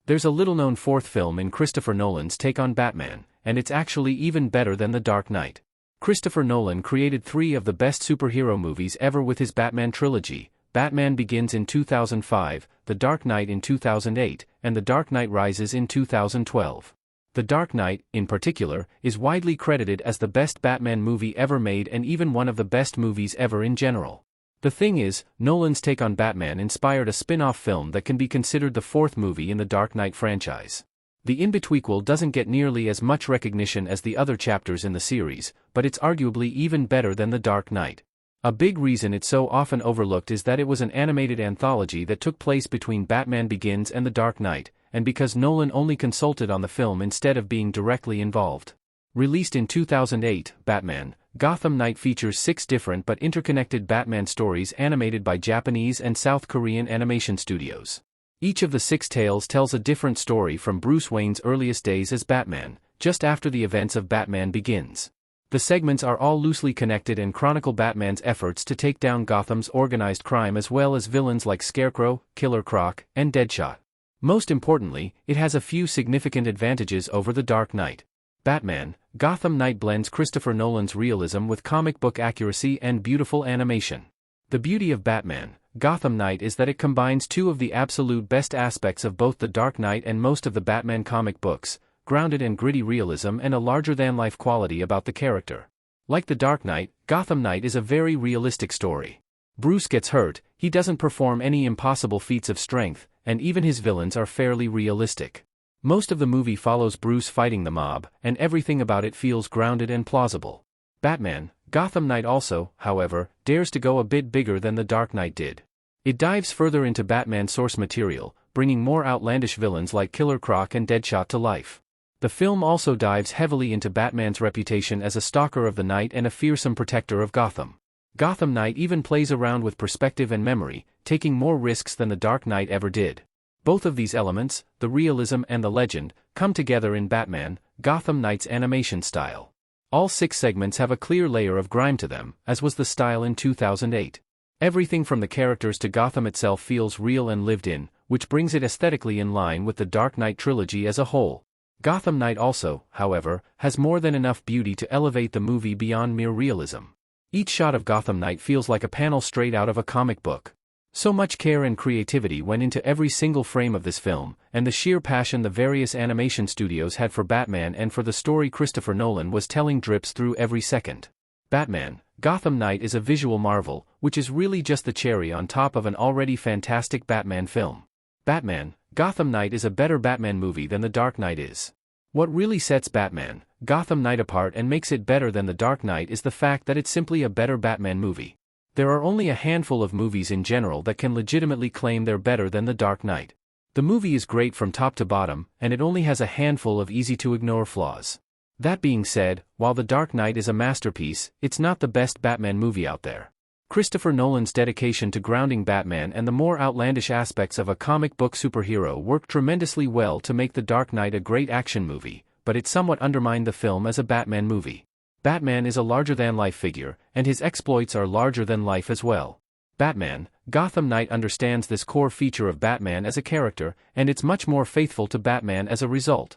There's a little-known fourth film in Christopher Nolan's take on Batman, and it's actually even better than The Dark Knight. Christopher Nolan created 3 of the best superhero movies ever with his Batman trilogy. Batman Begins in 2005, The Dark Knight in 2008, and The Dark Knight Rises in 2012. The Dark Knight, in particular, is widely credited as the best Batman movie ever made and even one of the best movies ever in general. The thing is, Nolan's take on Batman inspired a spin-off film that can be considered the 4th movie in the Dark Knight franchise. The in-betweequel doesn't get nearly as much recognition as the other chapters in the series, but it's arguably even better than The Dark Knight. A big reason it's so often overlooked is that it was an animated anthology that took place between Batman Begins and The Dark Knight, and because Nolan only consulted on the film instead of being directly involved. Released in 2008, Batman, Gotham Knight features 6 different but interconnected Batman stories animated by Japanese and South Korean animation studios. Each of the 6 tales tells a different story from Bruce Wayne's earliest days as Batman, just after the events of Batman Begins. The segments are all loosely connected and chronicle Batman's efforts to take down Gotham's organized crime as well as villains like Scarecrow, Killer Croc, and Deadshot. Most importantly, it has a few significant advantages over The Dark Knight. Batman, Gotham Knight blends Christopher Nolan's realism with comic book accuracy and beautiful animation. The beauty of Batman, Gotham Knight is that it combines 2 of the absolute best aspects of both The Dark Knight and most of the Batman comic books, grounded and gritty realism and a larger-than-life quality about the character. Like The Dark Knight, Gotham Knight is a very realistic story. Bruce gets hurt, he doesn't perform any impossible feats of strength, and even his villains are fairly realistic. Most of the movie follows Bruce fighting the mob, and everything about it feels grounded and plausible. Batman, Gotham Knight also, however, dares to go a bit bigger than The Dark Knight did. It dives further into Batman's source material, bringing more outlandish villains like Killer Croc and Deadshot to life. The film also dives heavily into Batman's reputation as a stalker of the night and a fearsome protector of Gotham. Gotham Knight even plays around with perspective and memory, taking more risks than The Dark Knight ever did. Both of these elements, the realism and the legend, come together in Batman, Gotham Knight's animation style. All 6 segments have a clear layer of grime to them, as was the style in 2008. Everything from the characters to Gotham itself feels real and lived in, which brings it aesthetically in line with the Dark Knight trilogy as a whole. Gotham Knight also, however, has more than enough beauty to elevate the movie beyond mere realism. Each shot of Gotham Knight feels like a panel straight out of a comic book. So much care and creativity went into every single frame of this film, and the sheer passion the various animation studios had for Batman and for the story Christopher Nolan was telling drips through every second. Batman, Gotham Knight is a visual marvel, which is really just the cherry on top of an already fantastic Batman film. Batman, Gotham Knight is a better Batman movie than The Dark Knight is. What really sets Batman, Gotham Knight apart and makes it better than The Dark Knight is the fact that it's simply a better Batman movie. There are only a handful of movies in general that can legitimately claim they're better than The Dark Knight. The movie is great from top to bottom, and it only has a handful of easy-to-ignore flaws. That being said, while The Dark Knight is a masterpiece, it's not the best Batman movie out there. Christopher Nolan's dedication to grounding Batman and the more outlandish aspects of a comic book superhero worked tremendously well to make The Dark Knight a great action movie, but it somewhat undermined the film as a Batman movie. Batman is a larger-than-life figure, and his exploits are larger than life as well. Batman, Gotham Knight understands this core feature of Batman as a character, and it's much more faithful to Batman as a result.